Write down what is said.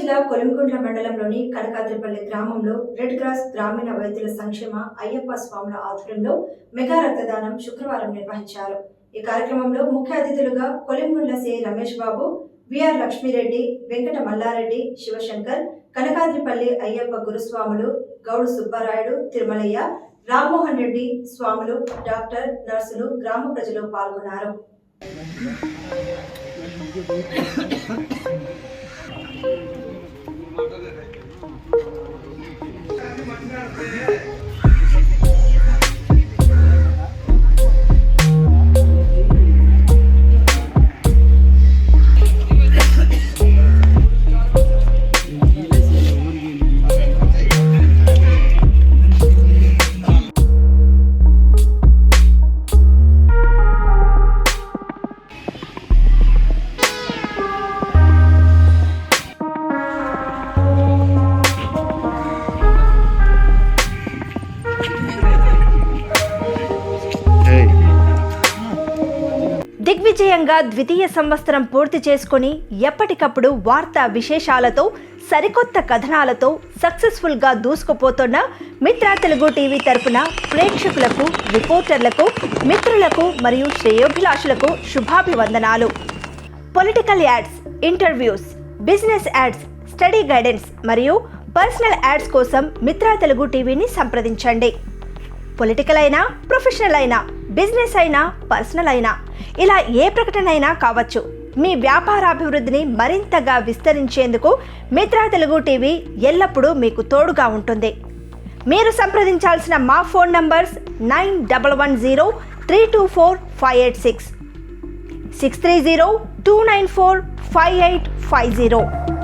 జిల్లా కొలిమిగుండ్ల మండలంలోని కనకాద్రిపల్లి గ్రామంలో రెడ్ క్రాస్ గ్రామీణ వైద్యుల సంక్షేమ అయ్యప్ప స్వాముల ఆధ్వర్యంలో మెగా రక్తదానం శుక్రవారం నిర్వహించారు. ఈ కార్యక్రమంలో ముఖ్య అతిథులుగా కొలిమిగుండ్ల సి రమేష్ బాబు, విఆర్ లక్ష్మీరెడ్డి, వెంకట మల్లారెడ్డి, శివశంకర్, కనకాద్రిపల్లి అయ్యప్ప గురుస్వాములు, గౌడు సుబ్బారాయుడు, తిరుమలయ్య, రామ్మోహన్ రెడ్డి స్వాములు, డాక్టర్, నర్సులు, గ్రామ ప్రజలు పాల్గొన్నారు. దిగ్విజయంగా ద్వితీయ సంవత్సరం పూర్తి చేసుకుని ఎప్పటికప్పుడు వార్తా విశేషాలతో సరికొత్త కథనాలతో సక్సెస్ఫుల్గా దూసుకుపోతున్న మిత్ర తెలుగు టీవీ తరపున ప్రేక్షకులకు, రిపోర్టర్లకు, మిత్రులకు మరియు శ్రేయోభిలాషులకు శుభాభివందనాలు. Political ads, interviews, business ads, study guidance మరియు పర్సనల్ యాడ్స్ కోసం మిత్ర తెలుగు టీవీని సంప్రదించండి. పొలిటికల్ అయినా, ప్రొఫెషనల్ అయినా, బిజినెస్ అయినా, పర్సనల్ అయినా, ఇలా ఏ ప్రకటన అయినా కావచ్చు. మీ వ్యాపారాభివృద్ధిని మరింతగా విస్తరించేందుకు మిత్ర తెలుగు టీవీ ఎల్లప్పుడూ మీకు తోడుగా ఉంటుంది. మీరు సంప్రదించాల్సిన మా ఫోన్ నంబర్స్ 9110324586, 63029458550.